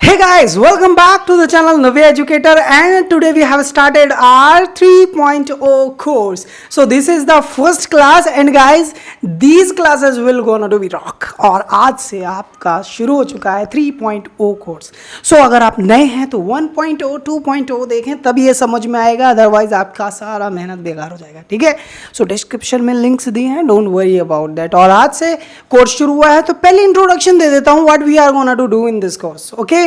Hey guys, welcome back to the channel Navya Educator, and today we have started our 3.0 course. So this is the first class and guys, these classes will gonna to be rock. और आज से आपका शुरू हो चुका है 3.0 course. So अगर आप नए हैं तो 1.0, 2.0 देखें तब ये समझ में आएगा, अदरवाइज आपका सारा मेहनत बेकार हो जाएगा. ठीक है. सो डिस्क्रिप्शन में लिंक्स दिए हैं, डोंट वरी अबाउट दैट. और आज से कोर्स शुरू हुआ है तो पहले इंट्रोडक्शन दे देता हूँ what we are gonna to do in this course. Okay.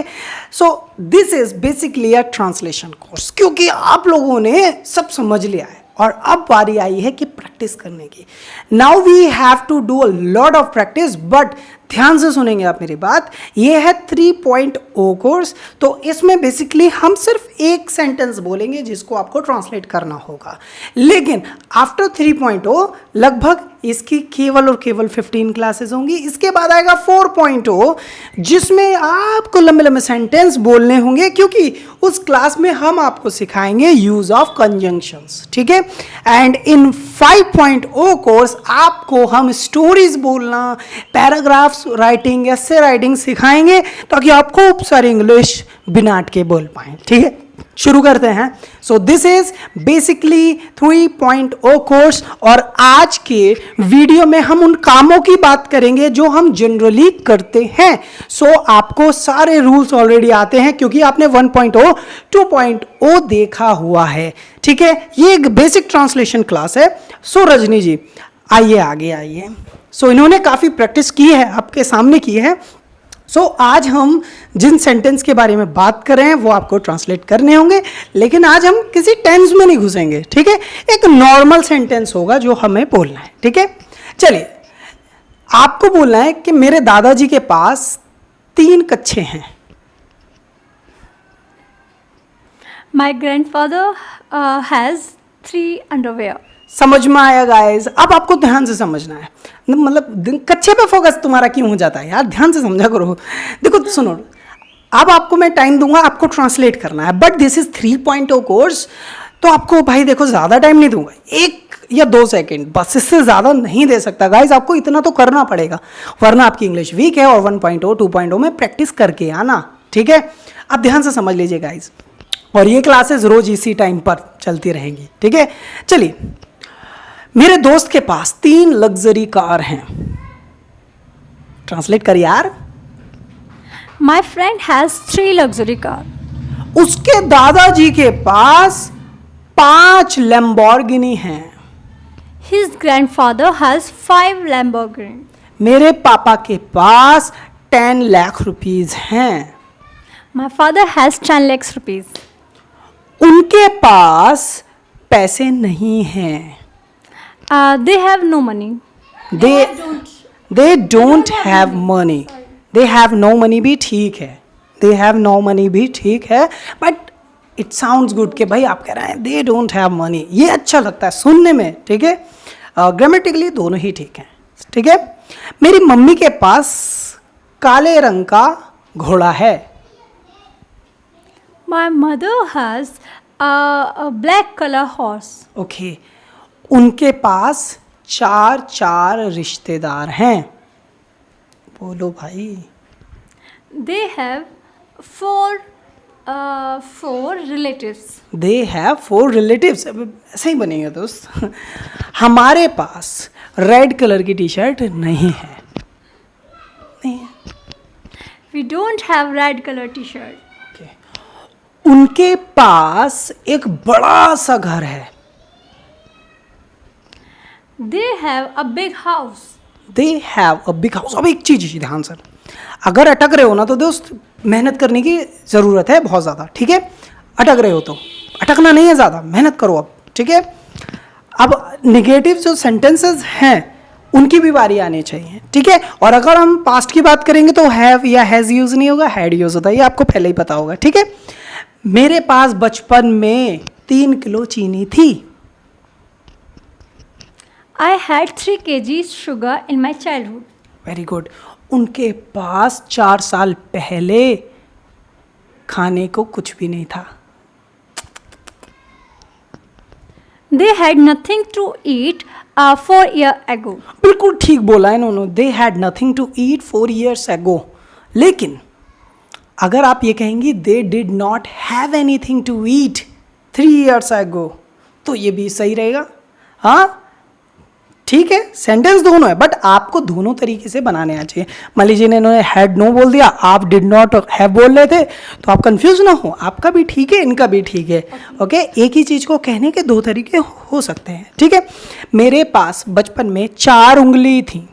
So this is basically a translation course, क्योंकि आप लोगों ने सब समझ लिया है और अब बारी आई है कि प्रैक्टिस करने की. Now we have to do a lot of practice, but ध्यान से सुनेंगे आप मेरी बात. ये है 3.0 कोर्स, तो इसमें बेसिकली हम सिर्फ एक सेंटेंस बोलेंगे जिसको आपको ट्रांसलेट करना होगा. लेकिन आफ्टर 3.0 लगभग इसकी केवल और केवल 15 क्लासेस होंगी. इसके बाद आएगा 4.0 जिसमें आपको लंबे लंबे सेंटेंस बोलने होंगे, क्योंकि उस क्लास में हम आपको सिखाएंगे यूज ऑफ कंजंक्शंस. ठीक है. एंड इन 5.0 कोर्स आपको हम स्टोरीज बोलना, पैराग्राफ्स राइटिंग, एसे राइटिंग सिखाएंगे ताकि आप खूब सारी इंग्लिश बिना अटके बोल पाएं. ठीक है. शुरू करते हैं. सो दिस इज बेसिकली 3.0 कोर्स और आज के वीडियो में हम उन कामों की बात करेंगे जो हम जनरली करते हैं. सो आपको सारे रूल्स ऑलरेडी आते हैं क्योंकि आपने 1.0, 2.0 देखा हुआ है. ठीक है. ये एक बेसिक ट्रांसलेशन क्लास है. सो रजनी जी आइए आगे आइए. सो इन्होंने काफ़ी प्रैक्टिस की है, आपके सामने की है. सो आज हम जिन सेंटेंस के बारे में बात कर रहे हैं वो आपको ट्रांसलेट करने होंगे, लेकिन आज हम किसी टेंस में नहीं घुसेंगे. ठीक है. एक नॉर्मल सेंटेंस होगा जो हमें बोलना है. ठीक है. चलिए, आपको बोलना है कि मेरे दादाजी के पास 3 कच्छे हैं. My grandfather has 3 underwear. समझ में आया गाइस. अब आपको ध्यान से समझना है, मतलब कच्चे पे फोकस तुम्हारा क्यों हो जाता है यार, ध्यान से समझा करो. देखो सुनो, अब आपको मैं टाइम दूंगा, आपको ट्रांसलेट करना है, बट दिस इज 3.0 कोर्स, तो आपको भाई देखो ज़्यादा टाइम नहीं दूंगा, 1 या 2 सेकेंड बस, इससे ज़्यादा नहीं दे सकता गाइस. आपको इतना तो करना पड़ेगा, वरना आपकी इंग्लिश वीक है. और 1.0, 2.0 में प्रैक्टिस करके आना. ठीक है. अब ध्यान से समझ लीजिए गाइस, और ये क्लासेस रोज इसी टाइम पर चलती रहेंगी. ठीक है. चलिए, मेरे दोस्त के पास 3 लग्जरी कार हैं. ट्रांसलेट कर यार. My friend has 3 luxury car. उसके दादाजी के पास 5 लैम्बोर्गिनी हैं. His grandfather has 5 Lamborghini. मेरे पापा के पास 10 लाख रुपीस हैं. My father has 10 lakhs rupees. उनके पास पैसे नहीं हैं. They have no money. They don't have money. They have no money भी ठीक है. They have no money भी ठीक है, but it sounds good कि भाई आप कह रहे हैं they don't have money. ये अच्छा लगता है सुनने में. ठीक है. ग्रामेटिकली दोनों ही ठीक हैं. ठीक है. मेरी मम्मी के पास काले रंग का घोड़ा है. My mother has a black color horse. Okay. उनके पास 4 रिश्तेदार हैं. बोलो भाई. They have 4 relatives. They have 4 relatives. ऐसे ही बनेगा दोस्त. हमारे पास रेड कलर की टी शर्ट नहीं है. नहीं है. We don't have red color t-shirt. Okay. उनके पास एक बड़ा सा घर है. They have a big house. They have a big house. अब एक चीज ध्यान से, अगर अटक रहे हो ना तो दोस्त मेहनत करने की ज़रूरत है बहुत ज़्यादा. ठीक है. अटक रहे हो तो अटकना नहीं है, ज़्यादा मेहनत करो अब. ठीक है. अब निगेटिव जो सेंटेंसेस हैं उनकी भी बारी आनी चाहिए. ठीक है. और अगर हम पास्ट की बात करेंगे तो हैव या हैज़ यूज़ नहीं होगा, हैड यूज़ होता है. ये आपको पहले ही पता होगा. ठीक है. मेरे पास बचपन में 3 किलो चीनी थी. I had 3 kgs sugar in my childhood. Very good. उनके पास 4 साल पहले खाने को कुछ भी नहीं था. They had nothing to eat 4 years ago. बिल्कुल ठीक बोला इन्होंने. They had nothing to eat 4 years ago. लेकिन अगर आप ये कहेंगी they did not have anything to eat 3 years ago, तो ये भी सही रहेगा। हाँ ठीक है, सेंटेंस दोनों है बट आपको दोनों तरीके से बनाने आ चाहिए। मान लीजिए इन्होंने हैड नो बोल दिया, आप डिड नॉट हैव बोल रहे थे, तो आप कंफ्यूज ना हो, आपका भी ठीक है इनका भी ठीक है। ओके, एक ही चीज़ को कहने के 2 तरीके हो सकते हैं। ठीक है, मेरे पास बचपन में 4 उंगली थी।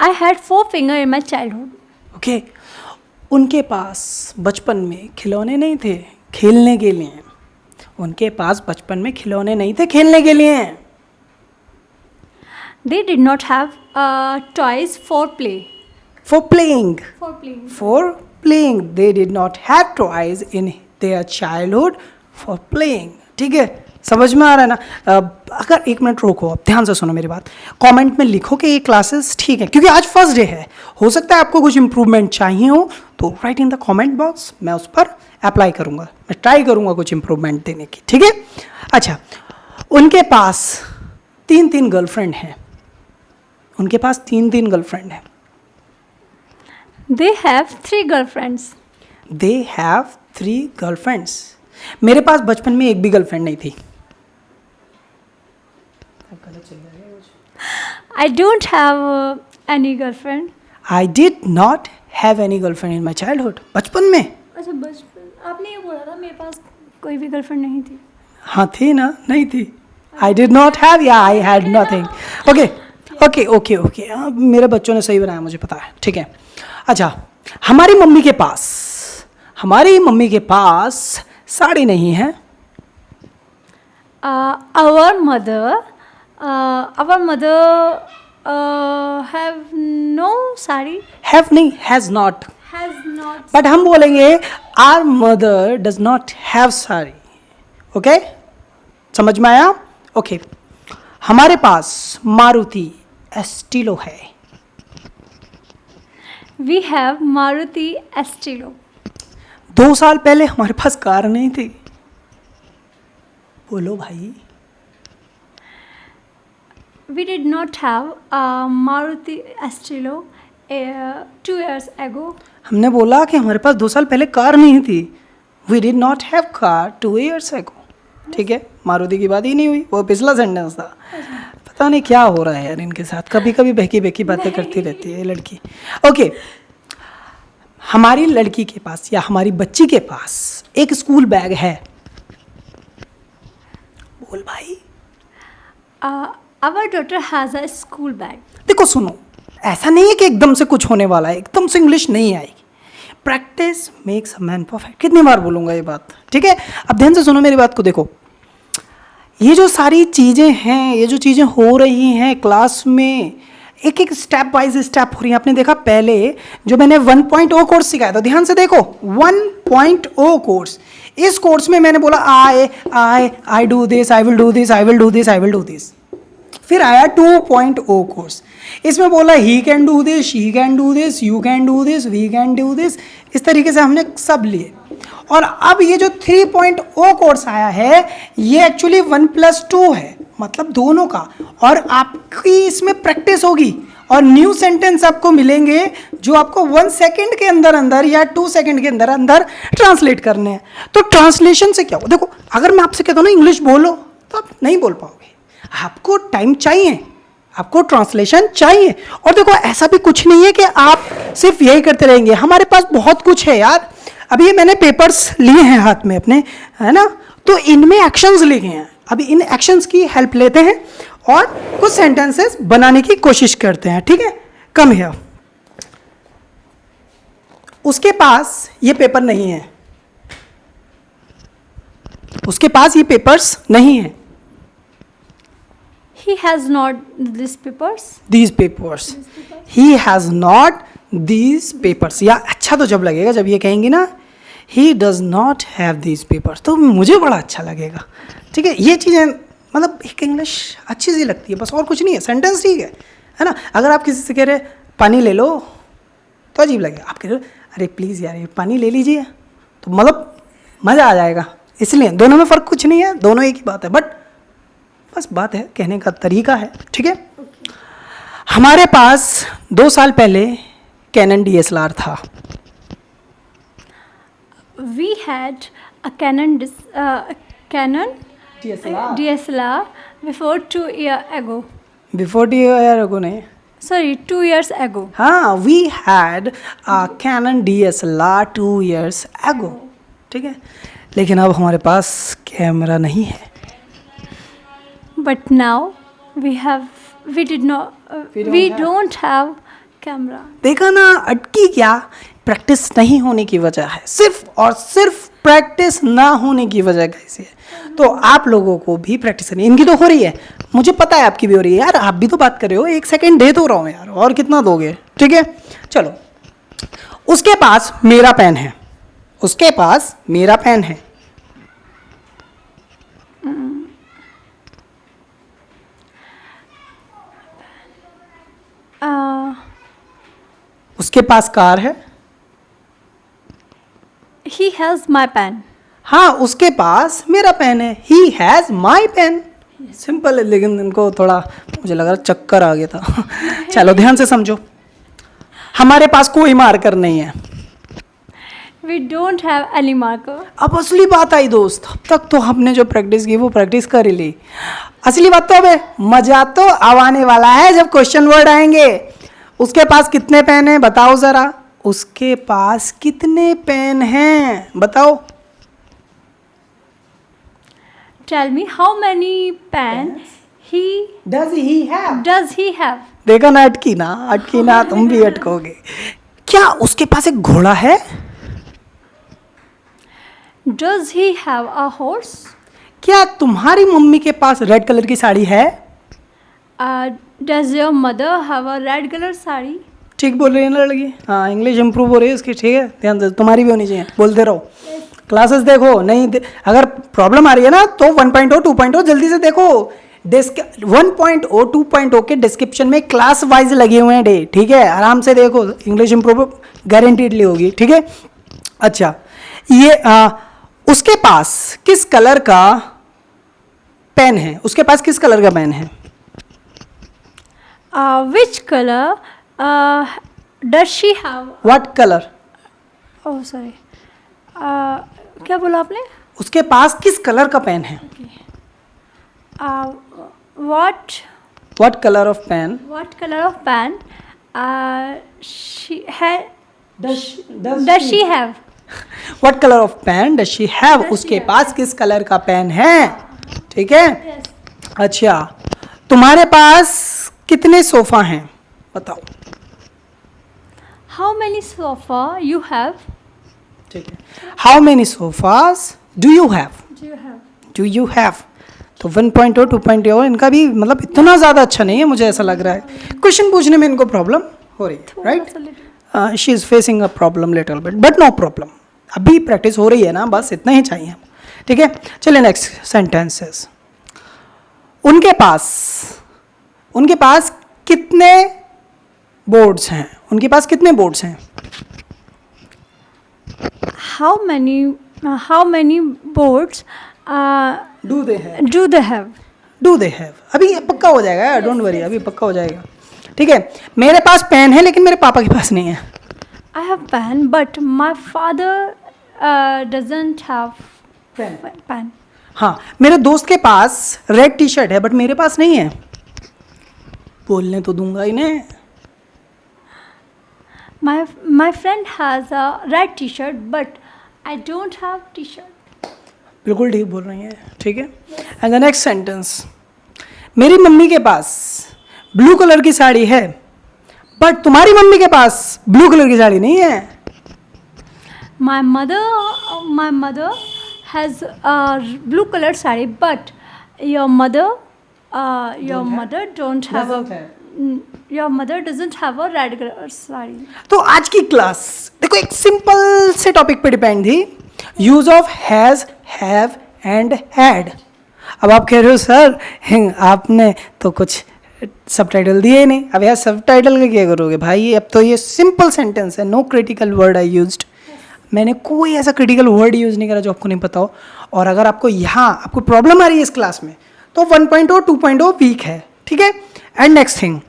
I had 4 fingers in my childhood. Okay, उनके पास बचपन में खिलौने नहीं थे खेलने के लिए। उनके पास बचपन में खिलौने नहीं थे खेलने के लिए। They did not have toys for play. For playing, For playing. for playing, they did not have toys in their childhood for playing। ठीक है, समझ में आ रहा है ना? अगर 1 मिनट रोको, आप ध्यान से सुनो मेरी बात, कमेंट में लिखो कि ये क्लासेस ठीक है, क्योंकि आज फर्स्ट डे है। हो सकता है आपको कुछ इंप्रूवमेंट चाहिए हो, तो right in the comment box, मैं उस पर अप्लाई करूँगा, मैं ट्राई करूँगा कुछ इंप्रूवमेंट देने की। ठीक है, अच्छा, उनके पास 3 गर्लफ्रेंड हैं। उनके पास 3 गर्लफ्रेंड हैं। They have 3 girlfriends. They have 3 girlfriends. मेरे पास बचपन में एक भी गर्लफ्रेंड नहीं थी। I don't have any girlfriend. I did not have any girlfriend in my childhood. बचपन में अच्छा, बचपन आपने ये बोला था मेरे पास कोई भी गर्लफ्रेंड नहीं थी। हाँ थी ना, नहीं थी? आई डिड नॉट हैव या I had nothing. Okay okay okay okay, मेरे बच्चों ने सही बनाया, मुझे पता है। ठीक है, अच्छा, हमारी मम्मी के पास साड़ी नहीं है। Our mother have no sari. Have नहीं, has not. Has not. But हम बोलेंगे our mother does not have sari. Okay, समझ में आया? ओके, हमारे पास मारुति एस्टिलो है। We have Maruti Estilo. 2 साल पहले हमारे पास कार नहीं थी। बोलो भाई। We did not have Maruti Estilo 2 years ago. हमने बोला कि हमारे पास 2 साल पहले कार नहीं थी। We did not have car 2 years ago। ठीक है, मारुति की बात ही नहीं हुई, वो पिछला सेंटेंस था। पता नहीं क्या हो रहा है यार इनके साथ, कभी कभी बहकी बहकी बातें करती रहती है ये लड़की। ओके, हमारी लड़की के पास या हमारी बच्ची के पास एक स्कूल बैग है। बोल भाई। Our daughter has a school bag. देखो सुनो, ऐसा नहीं है कि एकदम से कुछ होने वाला है, एकदम से इंग्लिश नहीं आएगी। Practice makes a man perfect. कितनी बार बोलूँगा ये बात? ठीक है, अब ध्यान से सुनो मेरी बात को। देखो, ये जो सारी चीज़ें हैं, ये जो चीज़ें हो रही हैं क्लास में, एक एक स्टेप वाइज स्टेप हो रही है। आपने देखा पहले जो मैंने 1.0 कोर्स सिखाया था, ध्यान से देखो, 1.0 कोर्स। इस कोर्स में मैंने बोला I do this, I will do this, I will do this, I will do this. फिर आया 2.0 कोर्स, इसमें बोला he can do this, she can do this, you can do this, we can do this. इस तरीके से हमने सब लिए। और अब ये जो 3.0 कोर्स आया है, ये एक्चुअली 1+2 है, मतलब दोनों का। और आपकी इसमें प्रैक्टिस होगी और न्यू सेंटेंस आपको मिलेंगे जो आपको 1 सेकेंड के अंदर अंदर या 2 सेकेंड के अंदर अंदर ट्रांसलेट करने हैं। तो ट्रांसलेशन से क्या हो, देखो, अगर मैं आपसे कहता हूँ ना इंग्लिश बोलो, तो आप नहीं बोल पाओगे। आपको टाइम चाहिए, आपको ट्रांसलेशन चाहिए। और देखो, ऐसा भी कुछ नहीं है कि आप सिर्फ यही करते रहेंगे। हमारे पास बहुत कुछ है यार। अभी ये मैंने पेपर्स लिए हैं हाथ में अपने, है ना, तो इनमें एक्शंस लिखे हैं। अभी इन एक्शंस की हेल्प लेते हैं और कुछ सेंटेंसेस बनाने की कोशिश करते हैं। ठीक है, कम हियर। उसके पास ये पेपर नहीं है। उसके पास ये पेपर्स नहीं है। He has not these papers. These papers. He has not these papers. या अच्छा तो जब लगेगा जब ये कहेंगे ना he does not have these papers, तो मुझे बड़ा अच्छा लगेगा। ठीक है, ये चीज़ें मतलब एक इंग्लिश अच्छी सी लगती है, बस और कुछ नहीं है। सेंटेंस ठीक है ना। अगर आप किसी से कह रहे पानी ले लो तो अजीब लगेगा। आप कह रहे अरे प्लीज़ यार ये पानी ले लीजिए, तो मतलब मज़ा आ जाएगा। इसलिए दोनों में फ़र्क कुछ नहीं है, दोनों एक ही बात है, बट बस बात है कहने का तरीका है। ठीक है, हमारे पास 2 साल पहले कैनन DSLR था? We had a Canon DSLR before 2 years ago. Before 2 year ago नहीं. Sorry, 2 years ago. हाँ, we had Canon DSLR 2 years ago. ठीक है, लेकिन अब हमारे पास कैमरा नहीं है. But now we don't have camera. देखा ना, अटकी क्या? प्रैक्टिस नहीं होने की वजह है, सिर्फ और सिर्फ प्रैक्टिस ना होने की वजह कैसी है. तो आप लोगों को भी प्रैक्टिस करनी. इनकी तो हो रही है, मुझे पता है आपकी भी हो रही है यार. आप भी तो बात कर रहे हो, 1 सेकेंड दे तो रहा हूँ यार, और कितना दोगे? ठीक है, चलो. उसके पास मेरा पेन है, उसके पास मेरा पेन है. उसके पास कार है. He has my pen. हाँ, उसके पास मेरा पेन है. He has my pen. Simple है, लेकिन इनको थोड़ा मुझे लग रहा चक्कर आ गया था. चलो ध्यान से समझो. हमारे पास कोई मार्कर नहीं है. We don't have any marker. अब असली बात आई दोस्त. अब तक तो हमने जो प्रैक्टिस की वो प्रैक्टिस कर ही ली. असली बात तो अब है, मजा तो अब आने वाला है जब क्वेश्चन वर्ड आएंगे. उसके पास कितने पेन हैं बताओ जरा. उसके पास कितने पेन हैं बताओ. Tell me how many pen Does he have? does he have? देखा ना, अटकी ना तुम भी अटकोगे. क्या उसके पास एक घोड़ा है? Does he have a horse? क्या तुम्हारी मम्मी के पास रेड कलर की साड़ी है? Does your mother have a red color sari? ठीक बोल रही है ना लड़की. हाँ, इंग्लिश इंप्रूव हो रही है इसकी. ठीक है, ध्यान दे. तुम्हारी भी होनी चाहिए. बोलते रहो. क्लासेस देखो. नहीं अगर प्रॉब्लम आ रही है ना तो 1.0 2.0 जल्दी से देखो. 1.0 2.0 के डिस्क्रिप्शन में क्लास वाइज लगे हुए हैं डे. ठीक है, आराम से देखो. इंग्लिश इंप्रूव गारंटीडली होगी. ठीक है. अच्छा, ये उसके पास किस कलर का पेन है? उसके पास किस कलर का पेन है? Which color does she have? What colour? Oh, sorry. क्या बोला आपने? उसके पास किस कलर का पेन है? What colour of pen? What color of pen she had? Does Does she have? What colour of pen does she have? उसके पास किस कलर का पेन है? ठीक है. अच्छा, तुम्हारे पास कितने सोफा हैं बताओ. How many sofa you have? ठीक है. How many sofas do you have? Do you have. तो 1.0 2.0 इनका भी मतलब इतना ज़्यादा अच्छा नहीं है, मुझे ऐसा लग रहा है. क्वेश्चन पूछने में इनको प्रॉब्लम हो रही है. Right, she is facing a problem little bit, but no problem. अभी प्रैक्टिस हो रही है ना, बस इतना ही चाहिए. ठीक है, चलिए नेक्स्ट सेंटेंसेस. उनके पास कितने बोर्ड्स हैं? उनके पास कितने बोर्ड्स हैं? How many boards do they have? do they have? अभी ये पक्का हो जाएगा, डोंट वरी, अभी पक्का हो जाएगा. ठीक है, मेरे पास पेन है लेकिन मेरे पापा के पास नहीं है. I have pen, but my father doesn't have pen. हाँ, मेरे दोस्त के पास रेड टी शर्ट है बट मेरे पास नहीं है. बोलने तो दूंगा इन्हें. My friend has a red t-shirt, but I don't have t-shirt. बिल्कुल ठीक बोल रही है. ठीक है, एंड द नेक्स्ट सेंटेंस. मेरी मम्मी के पास ब्लू कलर की साड़ी है बट तुम्हारी मम्मी के पास ब्लू कलर की साड़ी नहीं है. My mother has a blue color sari, but your mother doesn't have a red color sari. तो आज की क्लास देखो एक सिंपल से टॉपिक पे डिपेंड थी. Use of has, have and had. अब आप कह रहे हो सर आपने तो कुछ सबटाइटल दिए ही नहीं. अब यार सबटाइटल का क्या करोगे भाई? अब तो ये सिंपल सेंटेंस है. No critical word I used. मैंने कोई ऐसा क्रिटिकल वर्ड यूज़ नहीं करा जो आपको नहीं पता हो. और अगर आपको यहाँ आपको प्रॉब्लम आ रही है इस क्लास में तो 1.0 2.0 वीक है. ठीक है, एंड नेक्स्ट थिंग,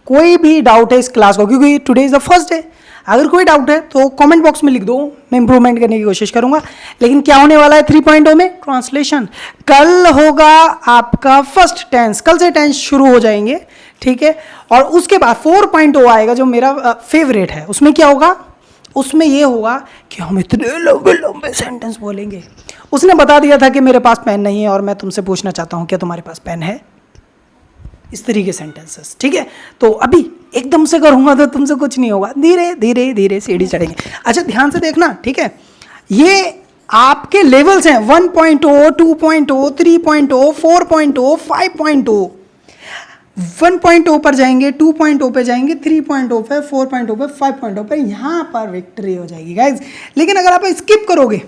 कोई भी डाउट है इस क्लास को, क्योंकि today is the first day, अगर कोई डाउट है तो कमेंट बॉक्स में लिख दो, मैं इंप्रूवमेंट करने की कोशिश करूंगा। लेकिन क्या होने वाला है 3.0 में? ट्रांसलेशन। कल होगा आपका फर्स्ट टेंस, कल से टेंस शुरू हो जाएंगे, ठीक है। और उसके बाद 4.0 आएगा जो मेरा फेवरेट है। उसमें क्या होगा? उसमें ये होगा कि हम इतने लंबे लंबे सेंटेंस बोलेंगे। उसने बता दिया था कि मेरे पास पेन नहीं है और मैं तुमसे पूछना चाहता हूँ क्या तुम्हारे पास पेन है? इस तरीके सेंटेंसेस, ठीक है। तो अभी एकदम से करूंगा तो तुमसे कुछ नहीं होगा, धीरे धीरे धीरे सीढ़ी चढ़ेंगे। अच्छा ध्यान से देखना, ठीक है। ये आपके लेवल्स हैं 1.0, 2.0, 3.0, 4.0, 5.0। 1.0 पर जाएंगे, 2.0 पे जाएंगे, 3.0 पे, 4.0 पे, 5.0 पे, यहाँ पर विक्ट्री हो जाएगी गाइज। लेकिन अगर आप स्किप करोगे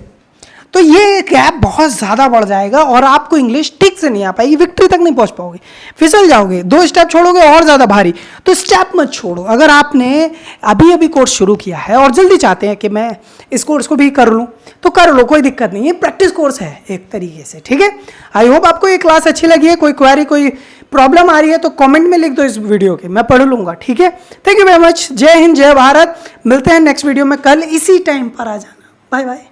तो ये गैप बहुत ज़्यादा बढ़ जाएगा और आपको इंग्लिश ठीक से नहीं आ पाएगी, विक्ट्री तक नहीं पहुंच पाओगे, फिसल जाओगे, 2 स्टेप छोड़ोगे और ज़्यादा भारी। तो स्टेप मत छोड़ो। अगर आपने अभी अभी कोर्स शुरू किया है और जल्दी चाहते हैं कि मैं इस कोर्स को भी कर लूँ, तो कर लो, कोई दिक्कत नहीं। ये प्रैक्टिस कोर्स है एक तरीके से, ठीक है। आई होप आपको ये क्लास अच्छी लगी है। कोई क्वेरी, कोई प्रॉब्लम आ रही है तो कमेंट में लिख दो इस वीडियो के, मैं पढ़ लूँगा, ठीक है। Thank you very much. जय हिंद, जय भारत। मिलते हैं नेक्स्ट वीडियो में कल इसी टाइम पर आ जाना। Bye bye.